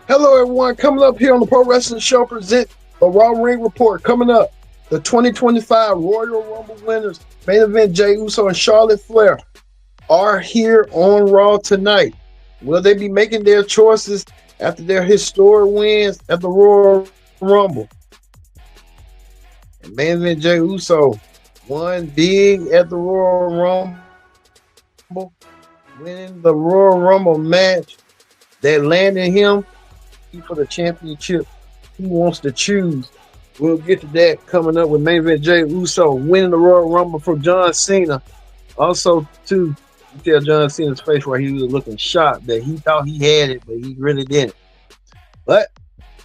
Hello, everyone. Coming up here on the Pro Wrestling Show, present the Raw Ring Report. Coming up, the 2025 Royal Rumble winners, main event Jey Uso and Charlotte Flair, are here on Raw tonight. Will they be making their choices after their historic wins at the Royal Rumble? And main event Jey Uso won big at the Royal Rumble, winning the Royal Rumble match that landed him for the championship he wants to choose. We'll get to that coming up with main event Jey Uso winning the Royal Rumble from John Cena. Also, too, you tell John Cena's face where he was looking shocked that he thought he had it, but he really didn't. But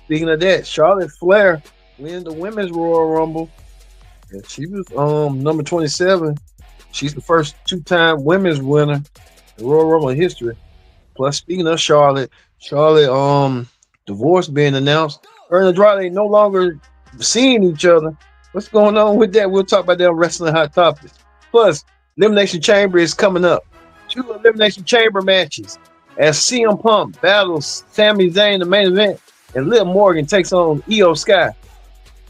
speaking of that, Charlotte Flair winning the women's Royal Rumble, and she was number 27. She's the first two-time women's winner in Royal Rumble history. Plus, speaking of Charlotte, divorce being announced. Her and Andrade no longer seeing each other. What's going on with that? We'll talk about that on Wrestling Hot Topics. Plus, Elimination Chamber is coming up. 2 Elimination Chamber matches as CM Punk battles Sami Zayn in the main event, and Liv Morgan takes on Io Sky.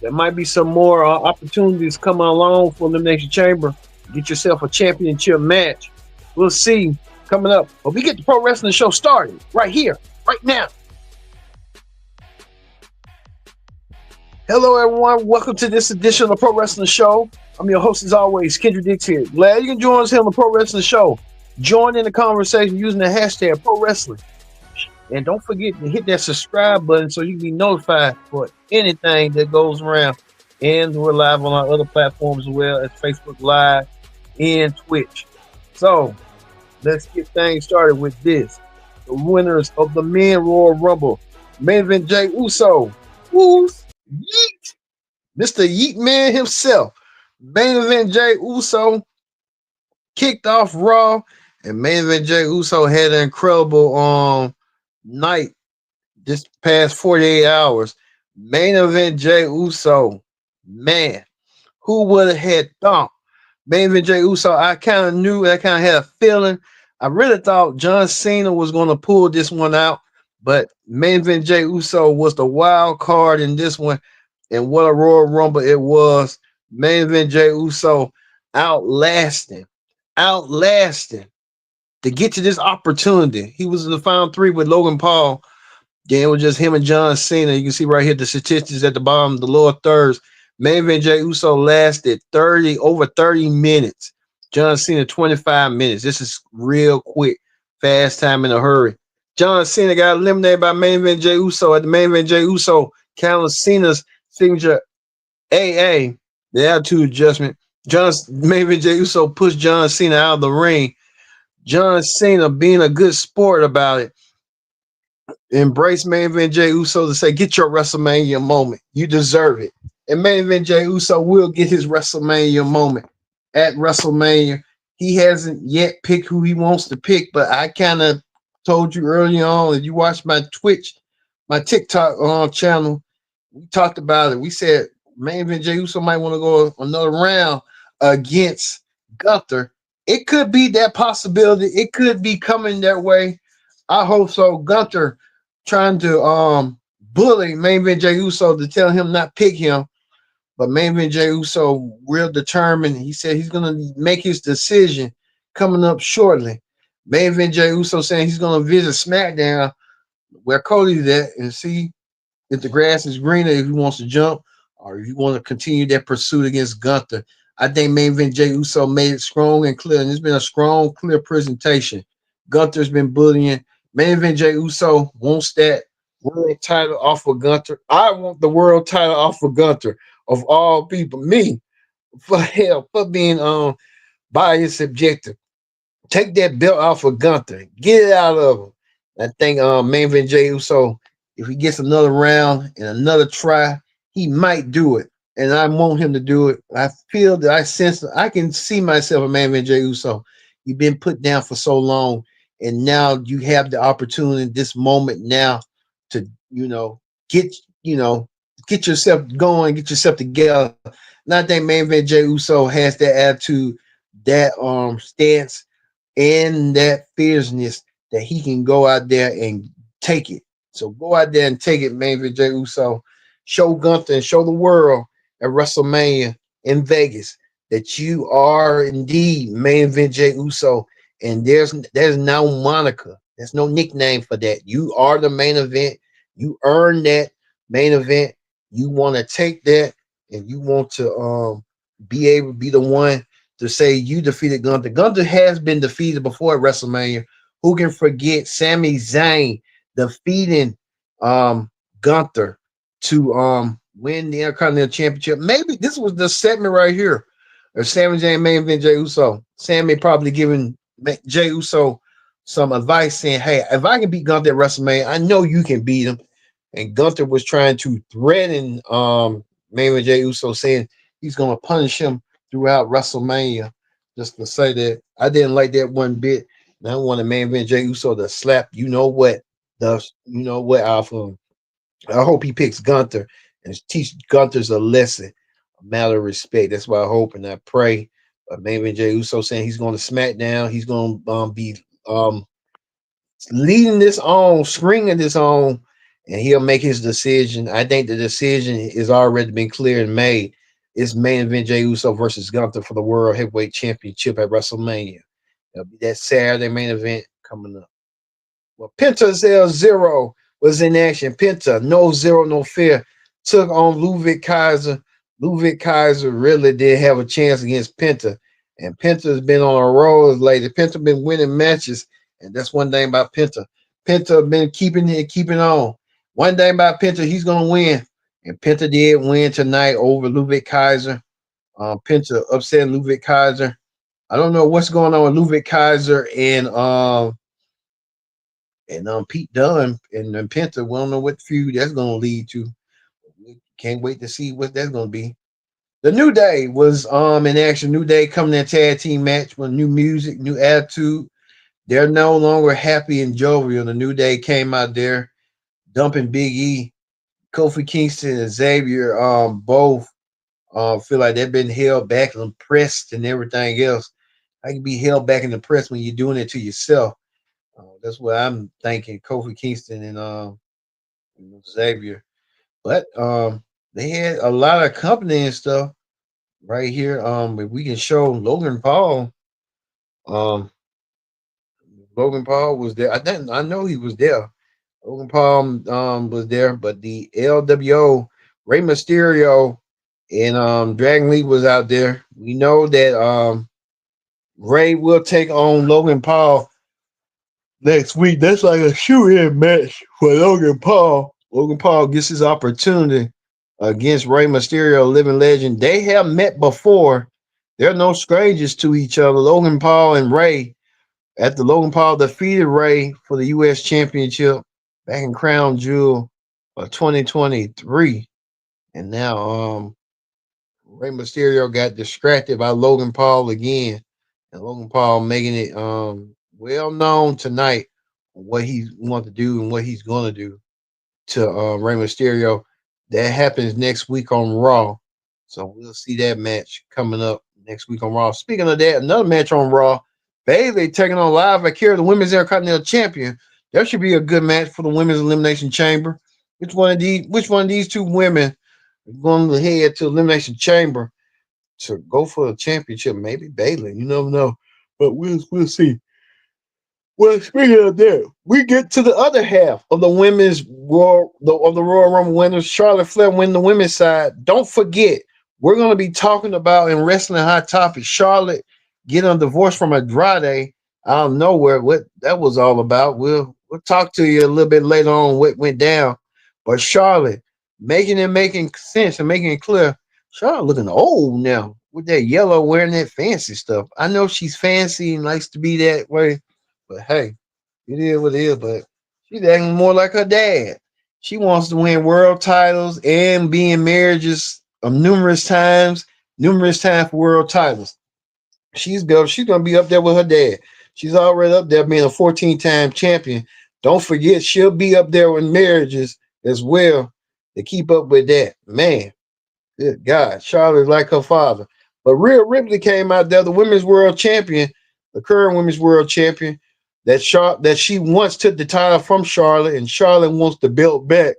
There might be some more opportunities coming along for Elimination Chamber. Get yourself a championship match. We'll see coming up. But we get the Pro Wrestling Show started right here, right now. Hello, everyone. Welcome to this edition of the Pro Wrestling Show. I'm your host, as always, Kendra Dix here. Glad you can join us here on the Pro Wrestling Show. Join in the conversation using the hashtag Pro Wrestling. And don't forget to hit that subscribe button so you can be notified for anything that goes around. And we're live on our other platforms as well as Facebook Live and Twitch. So let's get things started with this. The winners of the Men Royal Rumble. Main event Jey Uso. Who's Yeet, Mr. Yeet Man himself. Main event Jey Uso kicked off Raw, and main event Jey Uso had an incredible night this past 48 hours. Main event Jey Uso, man, who would have had thought? Main event Jey Uso, I kind of knew, I kind of had a feeling. I really thought John Cena was going to pull this one out. But main event Jey Uso was the wild card in this one, and what a Royal Rumble it was. Main event Jey Uso outlasting to get to this opportunity. He was in the final 3 with Logan Paul. Then it was just him and John Cena. You can see right here the statistics at the bottom, the lower thirds. Main event Jey Uso lasted over 30 minutes. John Cena 25 minutes. This is real quick, fast time in a hurry. John Cena got eliminated by main event Jey Uso. At the main event, Jey Uso counted Cena's signature AA, the attitude adjustment. Main event Jey Uso pushed John Cena out of the ring. John Cena, being a good sport about it, embraced main event Jey Uso to say, "Get your WrestleMania moment. You deserve it." And main event Jey Uso will get his WrestleMania moment at WrestleMania. He hasn't yet picked who he wants to pick, but I kind of told you early on, if you watch my Twitch, my TikTok channel, we talked about it. We said main event Jey Uso might want to go another round against Gunther. It could be that possibility. It could be coming that way. I hope so. Gunther trying to bully main event Jey Uso to tell him not pick him, but main event Jey Uso real determined. He said he's gonna make his decision coming up shortly. Main event Jey Uso saying he's going to visit SmackDown where Cody's at and see if the grass is greener, if he wants to jump or if you want to continue that pursuit against Gunther. I think main event Jey Uso made it strong and clear, and it's been a strong, clear presentation. Gunther's been bullying. Main event Jey Uso wants that world title off of Gunther. I want the world title off of Gunther, of all people. Me, for being biased, subjective. Take that belt off of Gunther. Get it out of him. I think main event Jey Uso, if he gets another round and another try, he might do it. And I want him to do it. I feel that I can see myself a main event Jey Uso. You've been put down for so long, and now you have the opportunity, this moment now, to get yourself going, get yourself together. And I think main event Jey Uso has that attitude that stance and that fierceness that he can go out there and take it. So go out there and take it, main event Jey Uso. Show Gunther and show the world at WrestleMania in Vegas that you are indeed main event Jey Uso. And there's no moniker. There's no nickname for that. You are the main event. You earn that main event. You want to take that and you want to be able to be the one to say you defeated Gunther. Gunther has been defeated before at WrestleMania. Who can forget Sami Zayn defeating Gunther to win the Intercontinental Championship? Maybe this was the segment right here. Or Sami Zayn main event Jey Uso. Sami probably giving Jey Uso some advice saying, hey, if I can beat Gunther at WrestleMania, I know you can beat him. And Gunther was trying to threaten main event Jey Uso, saying he's going to punish him throughout WrestleMania. Just to say that I didn't like that one bit. And I wanted main event Jey Uso to slap off of him. I hope he picks Gunther and teach Gunther's a lesson, a matter of respect. That's what I hope and I pray. But main event Jey Uso saying he's going to SmackDown. He's going to be leading this on, screening this on, and he'll make his decision. I think the decision is already been cleared and made. It's main event Jey Uso versus Gunther for the World Heavyweight Championship at WrestleMania. It'll be that Saturday main event coming up. Well, Penta Zero was in action. Penta, no zero, no fear, took on Ludwig Kaiser. Ludwig Kaiser really did have a chance against Penta. And Penta's been on a roll lately. Penta been winning matches. And that's one thing about Penta. Penta been keeping on. One thing about Penta, he's going to win. And Penta did win tonight over Ludwig Kaiser. Penta upsetting Ludwig Kaiser. I don't know what's going on with Ludwig Kaiser and Pete Dunne and Penta. We don't know what feud that's going to lead to. We can't wait to see what that's going to be. The New Day was in action. New Day coming in a tag team match with new music, new attitude. They're no longer happy and jovial. The New Day came out there dumping Big E. Kofi Kingston and Xavier both feel like they've been held back and pressed and everything else. How can be held back in the press when you're doing it to yourself? That's what I'm thinking. Kofi Kingston and Xavier, but they had a lot of company and stuff right here. If we can show Logan Paul, Logan Paul was there. I know he was there. Logan Paul was there, but the LWO, Rey Mysterio, and Dragon Lee was out there. We know that Ray will take on Logan Paul next week. That's like a shoot-in match for Logan Paul. Logan Paul gets his opportunity against Rey Mysterio, living legend. They have met before. They're no strangers to each other. Logan Paul and Ray. After Logan Paul defeated Ray for the U.S. Championship back in Crown Jewel of 2023. And now Rey Mysterio got distracted by Logan Paul again. And Logan Paul making it well known tonight what he wants to do and what he's going to do to Rey Mysterio. That happens next week on Raw. So we'll see that match coming up next week on Raw. Speaking of that, another match on Raw. Bayley taking on Liv Akira, the Women's Intercontinental Champion. That should be a good match for the Women's Elimination Chamber. Which one of these two women are going to head to Elimination Chamber to go for the championship? Maybe Bayley. You never know. But we'll see. Well, speaking of that, we get to the other half of the women's Royal Rumble winners. Charlotte Flair win the women's side. Don't forget, we're going to be talking about in Wrestling Hot Topics, Charlotte getting a divorce from Andrade out of nowhere. What that was all about. We'll talk to you a little bit later on what went down. But Charlotte making sense and making it clear. Charlotte looking old now with that yellow, wearing that fancy stuff. I know she's fancy and likes to be that way. But hey, it is what it is. But she's acting more like her dad. She wants to win world titles and be in marriages numerous times for world titles. She's gonna be up there with her dad. She's already up there being a 14-time champion. Don't forget, she'll be up there with marriages as well to keep up with that. Man, good God, Charlotte's like her father. But Rhea Ripley came out there, the women's world champion, the current women's world champion, that she once took the title from Charlotte, and Charlotte wants the belt back.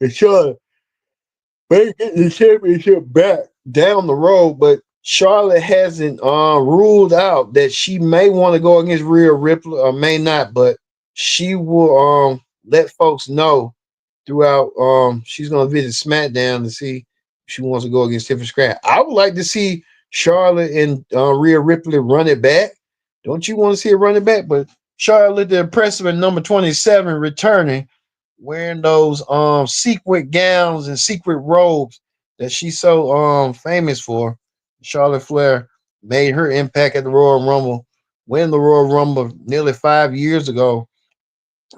And Charlotte may get the championship back down the road, but Charlotte hasn't ruled out that she may want to go against Rhea Ripley or may not, but she will let folks know throughout. She's gonna visit SmackDown to see if she wants to go against Tiffany Stratton. I would like to see Charlotte and Rhea Ripley run it back. Don't you want to see it run it back? But Charlotte the impressive at number 27 returning, wearing those sequin gowns and secret robes that she's so famous for. Charlotte Flair made her impact at the Royal Rumble, winning the Royal Rumble nearly 5 years ago,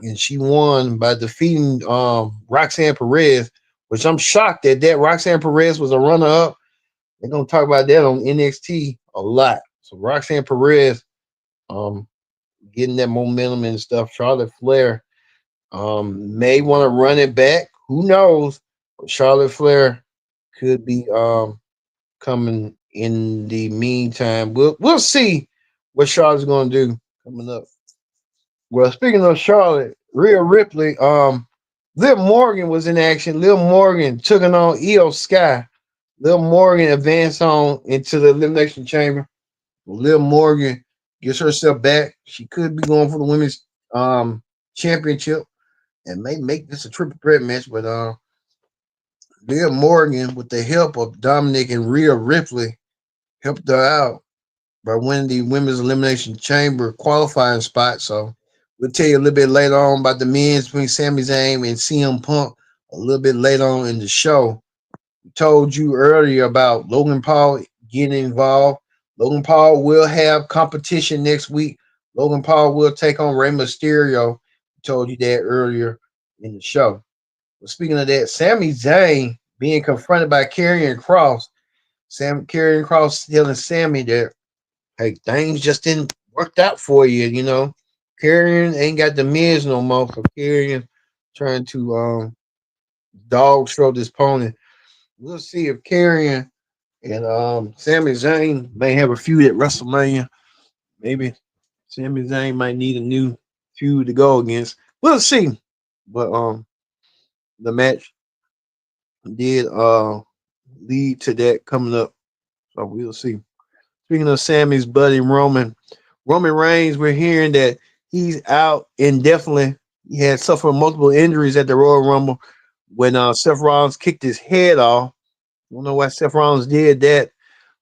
and she won by defeating Roxanne Perez, which I'm shocked that Roxanne Perez was a runner up. They're gonna talk about that on NXT a lot. So Roxanne Perez um getting that momentum and stuff. Charlotte Flair may want to run it back. Who knows? Charlotte Flair could be coming in the meantime. We'll see what Charlotte's gonna do coming up. Well, speaking of Charlotte, Rhea Ripley, Liv Morgan was in action. Liv Morgan took it on Io Sky. Liv Morgan advanced on into the Elimination Chamber. Liv Morgan gets herself back. She could be going for the women's championship and may make this a triple threat match. But Liv Morgan, with the help of Dominic and Rhea Ripley, helped her out by winning the women's elimination chamber qualifying spot. So we'll tell you a little bit later on about the men's between Sami Zayn and CM Punk a little bit later on in the show. We told you earlier about Logan Paul getting involved. Logan Paul will have competition next week. Logan Paul will take on Rey Mysterio. We told you that earlier in the show. Well, speaking of that, Sami Zayn being confronted by Karrion Kross. Karrion Kross telling Sami that, hey, things just didn't work out for you, you know. Karrion ain't got the Miz no more. So Karrion trying to dog show this opponent. We'll see if Karrion and Sami Zayn may have a feud at WrestleMania. Maybe Sami Zayn might need a new feud to go against. We'll see. But the match did lead to that coming up. So we'll see. Speaking of Sammy's buddy Roman Reigns, we're hearing that he's out indefinitely. He had suffered multiple injuries at the Royal Rumble when Seth Rollins kicked his head off. I don't know why Seth Rollins did that,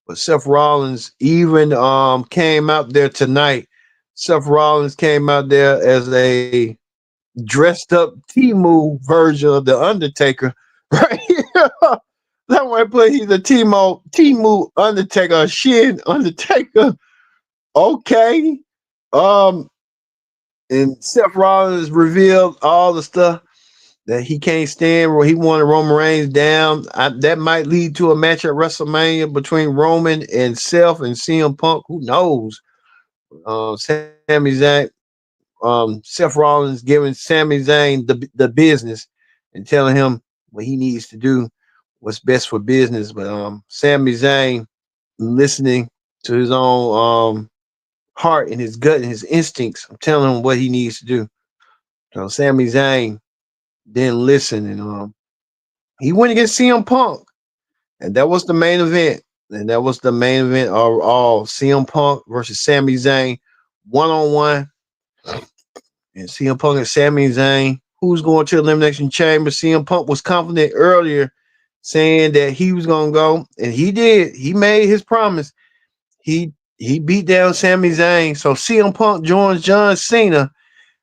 but Seth Rollins even came out there tonight. Seth Rollins came out there as a dressed up Timu version of the Undertaker, right here. That one play he's a Timu Undertaker, Shin Undertaker. Okay. Um, and Seth Rollins revealed all the stuff that he can't stand, where he wanted Roman Reigns down. That might lead to a match at WrestleMania between Roman and Seth and CM Punk. Who knows? Sami Zayn, Seth Rollins giving Sami Zayn the business and telling him what he needs to do, what's best for business. But Sami Zayn listening to his own heart and his gut and his instincts. I'm telling him what he needs to do. So Sami Zayn didn't listen, and he went against CM Punk, and that was the main event. And that was the main event of all: CM Punk versus Sami Zayn, 1-on-1. And CM Punk and Sami Zayn, who's going to Elimination Chamber. CM Punk was confident earlier, saying that he was going to go, and he did. He made his promise. He beat down Sami Zayn. So CM Punk joins John Cena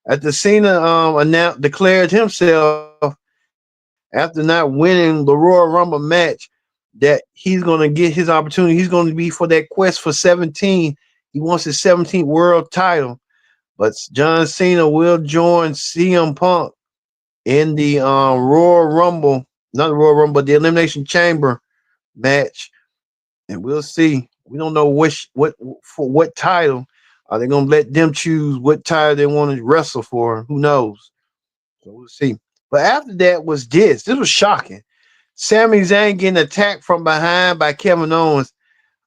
after Cena declared himself after not winning the Royal Rumble match that he's going to get his opportunity. He's going to be for that quest for 17. He wants his 17th world title. But John Cena will join CM Punk in the Royal Rumble, not the Royal Rumble, but the Elimination Chamber match. And we'll see. We don't know what title. Are they gonna let them choose what title they want to wrestle for? Who knows? So we'll see. But after that was this. This was shocking. Sami Zayn getting attacked from behind by Kevin Owens.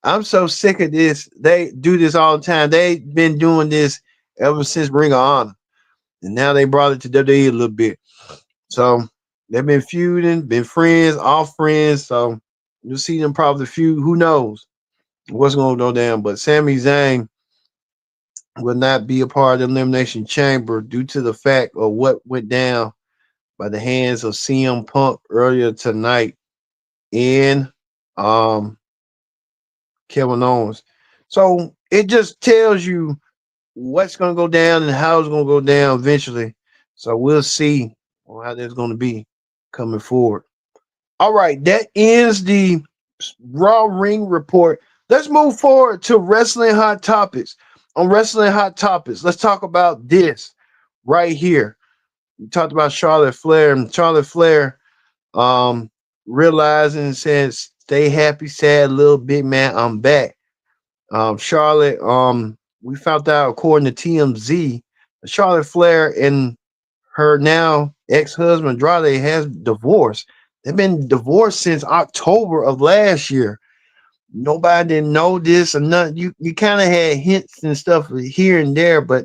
I'm so sick of this. They do this all the time. They've been doing this ever since Ring of Honor, and now they brought it to WWE a little bit. So they've been feuding, been friends, all friends. So you'll see them probably feud. Who knows what's going to go down? But Sami Zayn will not be a part of the Elimination Chamber due to the fact of what went down by the hands of CM Punk earlier tonight in um, Kevin Owens. So it just tells you what's going to go down and how it's going to go down eventually. So we'll see how that's going to be coming forward. All right, that ends the Raw Ring Report. Let's move forward to Wrestling Hot Topics. On Wrestling Hot Topics, let's talk about this right here. We talked about Charlotte Flair, and Charlotte Flair um, realizing and saying, "Stay happy, sad, little big man. I'm back." Charlotte, we found out according to TMZ, Charlotte Flair and her now ex-husband Andrade has divorced. They've been divorced since October of last year. Nobody didn't know this or nothing. You kind of had hints and stuff here and there, but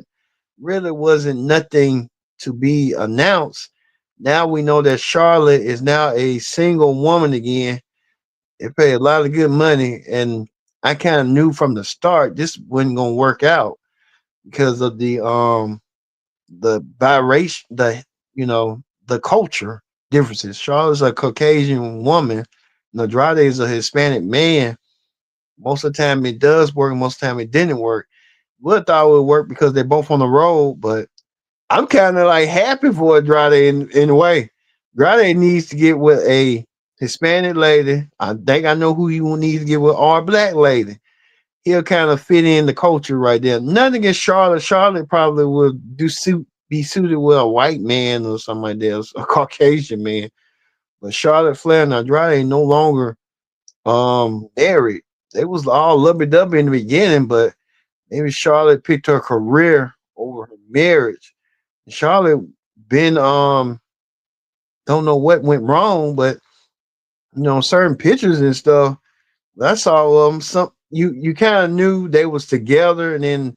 really wasn't nothing to be announced. Now we know that Charlotte is now a single woman again. They pay a lot of good money, and I kind of knew from the start this wasn't gonna work out because of the biracial, the culture differences. Charlotte's a Caucasian woman, and Andrade is a Hispanic man. Most of the time it does work, most of the time it didn't work. Would thought it would work because they're both on the road, but I'm kind of like happy for Andrade in a way. Andrade needs to get with a Hispanic lady. I think I know who he needs to get with, or a black lady. He'll kind of fit in the culture right there. Nothing against Charlotte. Charlotte probably would be suited with a white man or something like that, a Caucasian man. But Charlotte Flair and Andrade no longer married. They was all lovey dovey in the beginning, but maybe Charlotte picked her career over her marriage. Charlotte been don't know what went wrong, but certain pictures and stuff. I saw some you kind of knew they was together, and then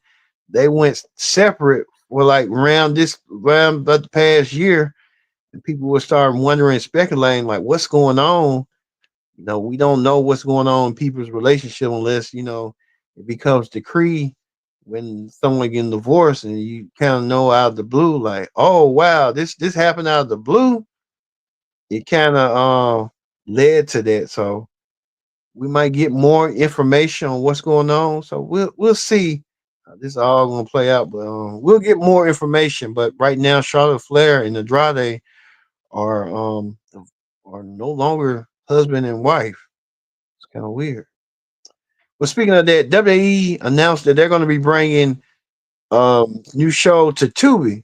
they went separate for like round about the past year, and people were starting wondering, speculating like what's going on. We don't know what's going on in people's relationship unless it becomes decree when someone getting divorced, and you kind of know out of the blue, like, oh wow, this happened out of the blue. It kind of led to that, so we might get more information on what's going on. So we'll see how this is all gonna play out, but we'll get more information. But right now, Charlotte Flair and Andrade are are no longer husband and wife. It's kind of weird. But speaking of that, WWE announced that they're going to be bringing new show to Tubi.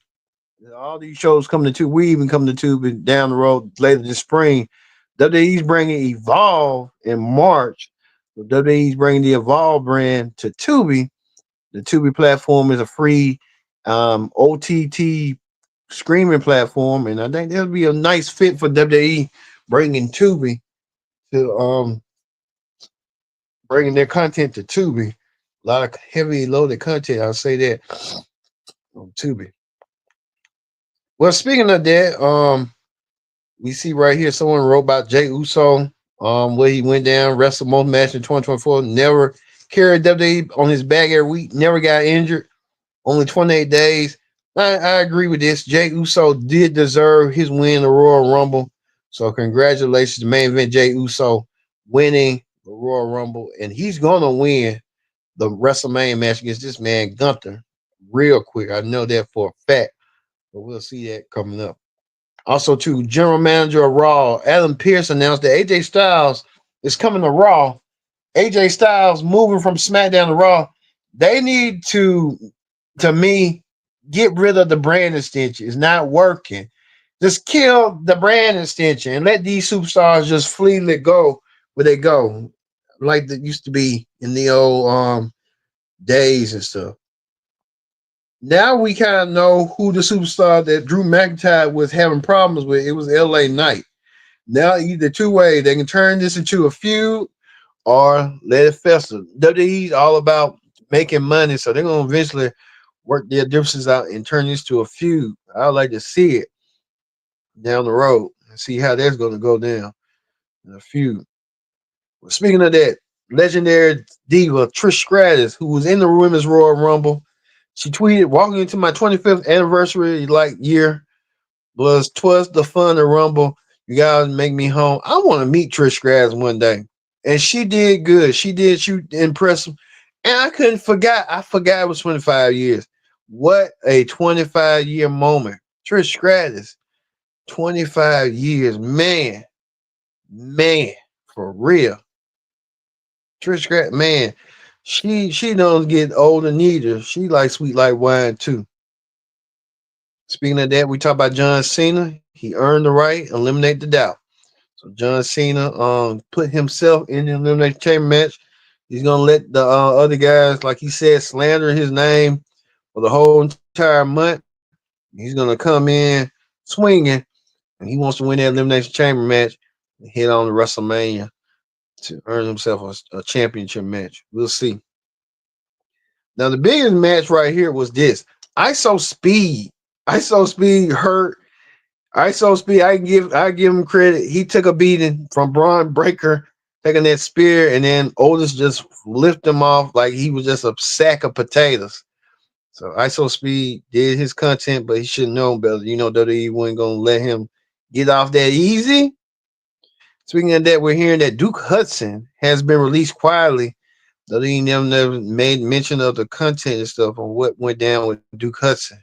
All these shows coming to Tubi. We even come to Tubi down the road later this spring. WWE's bringing Evolve in March. So WWE's bringing the Evolve brand to Tubi. The Tubi platform is a free OTT streaming platform, and I think that'll be a nice fit for WWE bringing Tubi to bringing their content to Tubi. A lot of heavy loaded content. I'll say that on Tubi. Well, speaking of that, we see right here someone wrote about Jay Uso, where he went down, wrestled most match in 2024, never carried WWE on his back every week, never got injured, only 28 days. I agree with this. Jay Uso did deserve his win in the Royal Rumble. So congratulations to main event Jay Uso winning the Royal Rumble. And he's gonna win the WrestleMania match against this man Gunther real quick. I know that for a fact. But we'll see that coming up. Also, to General Manager of Raw, Adam Pearce announced that AJ Styles is coming to Raw. AJ Styles moving from SmackDown to Raw. They need to me, get rid of the brand extension. It's not working. Just kill the brand extension and let these superstars just freely go where they go, like that used to be in the old days and stuff. Now we kind of know who the superstar that Drew McIntyre was having problems with. It was LA Knight. Now either two ways. They can turn this into a feud, or let it fester. WWE's all about making money, so they're gonna eventually work their differences out and turn this to a feud. I'd like to see it down the road and see how that's gonna go down in a feud. Well, speaking of that, legendary diva Trish Stratus, who was in the Women's Royal Rumble, she tweeted, "Walking into my 25th anniversary year was twas the fun to Rumble. You guys make me home. I want to meet Trish Stratus one day." And she did good. She did shoot impressive. And I couldn't forget. I forgot it was 25 years. What a 25-year moment. Trish Stratus, 25 years. Man, for real. Trish Stratus, man, she don't get old neither. She like sweet like wine too. Speaking of that, we talk about John Cena. He earned the right, eliminate the doubt. So John Cena put himself in the elimination chamber match. He's gonna let the other guys, like he said, slander his name for the whole entire month. He's gonna come in swinging, and he wants to win that elimination chamber match and hit on to WrestleMania to earn himself a championship match. We'll see. Now the biggest match right here was this: ISO Speed. ISO Speed hurt. ISO Speed. I give him credit. He took a beating from Braun Breaker, taking that spear, and then Otis just lifted him off like he was just a sack of potatoes. So ISO Speed did his content, but he should have known better. You know, WWE wasn't gonna let him get off that easy. Speaking of that, we're hearing that Duke Hudson has been released quietly. WWE never made mention of the content and stuff on what went down with Duke Hudson.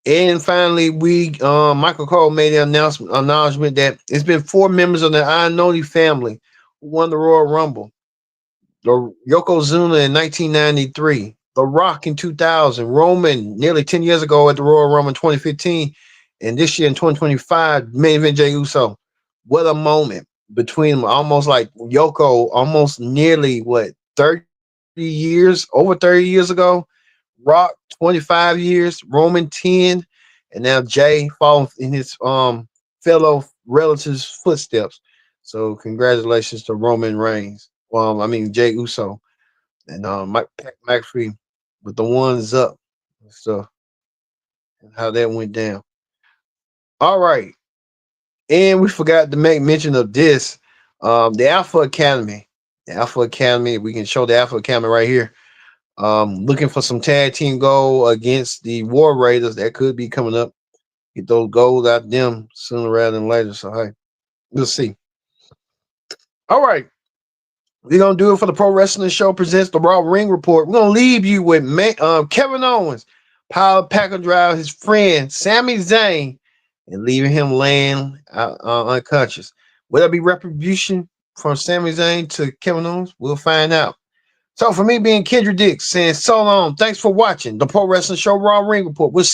And finally, we Michael Cole made the acknowledgement that it's been 4 members of the Ayanoni family who won the Royal Rumble. The Yokozuna in 1993, The Rock in 2000, Roman nearly 10 years ago at the Royal Rumble in 2015, and this year in 2025, main event Jey Uso. What a moment between them, almost like Yoko, almost nearly 30 years, over 30 years ago. Rock 25 years, Roman 10, and now Jay following in his fellow relatives' footsteps. So congratulations to Roman Reigns. Jay Uso and Mike McAfee with the ones up and stuff and how that went down. All right, and we forgot to make mention of this, the Alpha Academy. The Alpha Academy. We can show the Alpha Academy right here. Looking for some tag team goal against the War Raiders that could be coming up. Get those goals out them sooner rather than later. So hey, we'll see. All right, we're gonna do it for the Pro Wrestling Show presents the Raw Ring Report. We're gonna leave you with Kevin Owens, Package Driver, his friend Sami Zayn, and leaving him laying unconscious. Will there be retribution from Sami Zayn to Kevin Owens? We'll find out. So for me being Kendra Dix saying so long, thanks for watching the Pro Wrestling Show Raw Ring Report. We'll see